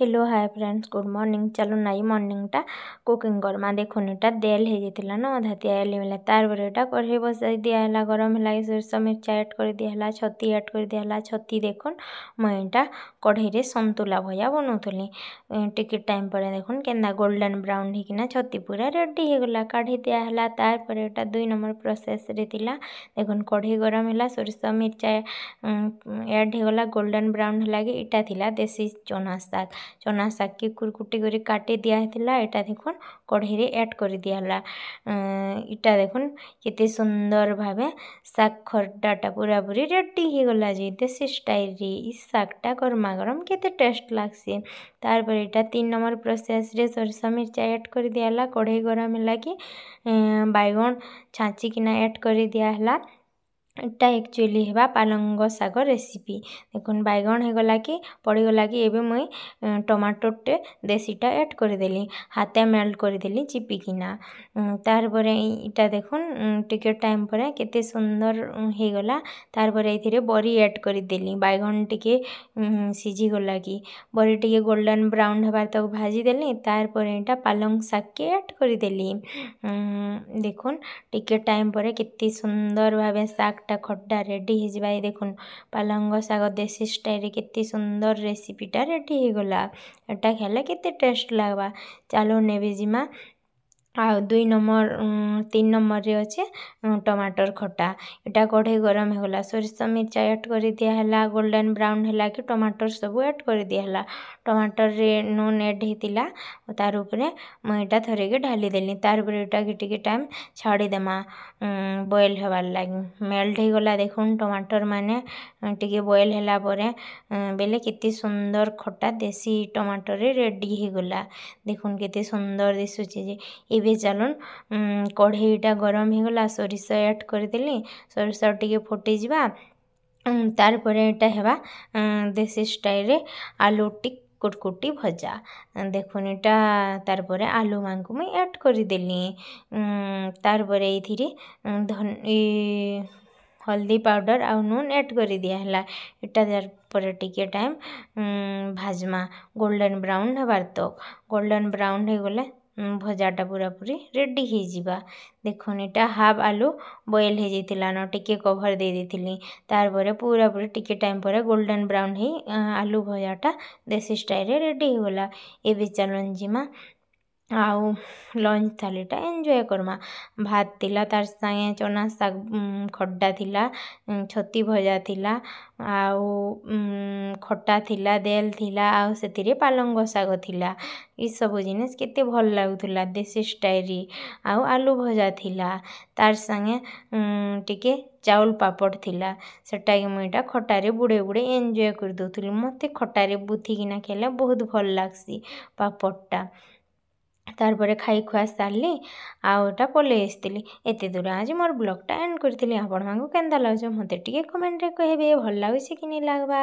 Hello hi friends good morning चलो नाई morning टा कुकिंग करमा देखुन एटा देल हे जेतिला न अधा तियाली बेले तार पर एटा कढ़ई बसाई दिया हला गरम हला सोरष मिर्चा ऐड कर दिया हला छती ऐड कर दिया हला छती देखुन मैं एटा कढ़ई रे संतुला भया बनौथली टिके टाइम पर देखुन केना गोल्डन ब्राउन हिकिना छती पूरा रेडी हे गला काढ़ी दिया हला तार पर एटा 2 नंबर प्रोसेस रे तिला देखुन कढ़ई गरम हला सोरष मिर्चा ऐड हे गला गोल्डन ब्राउन हला कि इटा थिला देसी चना शाग की कुरकुटी करी काटी दिया है एटा देखुन कढ़ई रे ऐड कर दिया हला इटा देखुन केते सुंदर भावे शाग खरडाटा पूरा पूरी रेडी ही गला जे देसी स्टाइल रे इ शागटा गरमा गरम केते टेस्ट लागसे तार पर एटा 3 नंबर प्रोसेस रे सोरष मिर्चा ऐड कर दिया हला कढ़ई गरम हला कि बैगन छाँची किना ऐड कर दिया हला इटा एक्चुअली हेबा पालंग शाग रेसिपी देखुन बैगन हे गला कि पड़ी गला कि एबे मुई टमाटो टे देसीटा ऐड कर देली हाथे मेल्ट कर देली चिपी किना तार परे इटा देखुन टिके टाइम परे केते सुंदर हे गला तार परे एथिरे बरी ऐड कर देली बैगन टिके सिझी गला कि बरी टिके गोल्डन ब्राउन हेबार तक भाजी देली तार परे इटा पालंग शाग के ऐड कर देली देखुन टिके टाइम परे केते सुंदर भावे शाग खड्डा रेडी हे जिबा देखुन पालंग शाग देसी स्टाइल रे केते सुंदर रेसिपीटा रेडी हे गला एटा खेले केते टेस्ट लागबा चलो नेबे जिमा आ 2 नंबर 3 नंबर रे अच्छे टमाटर खटा एटा कढ़ई गरम हे गला सोरष मिर्चा ऐड कर दिया हला गोल्डन ब्राउन हला कि टमाटर सब ऐड कर दिया हला टमाटर रे नून ऐड हेतिला तार ऊपर मैं एटा थरे के ढाली देली तार पर एटा टिके टाइम छाड़ी देमा बॉयल हेबार लागी मेल्ट हे गला देखुन टमाटर माने टिके बॉयल हेला परे बेले केते सुंदर खटा देसी टमाटर रे रेडी हे गला देखुन केते सुंदर दिसुचे जे एबे चलन कढ़ईटा गरम हे गला सोरिष ऐड कर देली सोरिष टिके फुटी जिबा तार परे एटा हेबा देसी स्टाइल रे आलू टिक कुटकुटी भजा देखुन एटा तार परे आलू मांकु मैं ऐड कर देली तार परे एथिरे हल्दी पाउडर आ नून ऐड कर दिया हला एटा तार पर टिके टाइम भाजमा गोल्डन ब्राउन हेबार तक गोल्डन ब्राउन हे गले भजाटा पूरा पूरी रेडी हे जिबा देखुन एटा हाफ आलू बॉयल हे जेतिला न टिके कवर दे देथिली तार परे पूरा पूरी टिके टाइम परे गोल्डन ब्राउन हे आलू भजाटा देसी स्टाइल रे रेडी हे गला एबे चलन जिमा आउ लंच थालीटा एंजॉय करमा भात थिला तार संगे चना शाग खड्डा थिला छती भजा थिला आउ खट्टा थिला देल थिला आउ सेतिरे पालंग शाग थिला इ सब जिनिस केते भल लागुथुला देसी स्टाइल री आउ आलू भजा थिला तार संगे टिके चाउल पापड़ थिला सेटा के मुइटा खटारे बुड़े बुड़े एंजॉय कर दोथुली मते खटारे बुथी किना खेले बहुत भल लागसी पापड़टा तार परे खाई खुआ सारली आउ एटा पले आसतिली एते दूर आज मोर ब्लॉगटा एंड करथिली आपण मांगु केनता लागछ मते टिके कमेंट रे कहबे भल लागछ कि नै लागबा।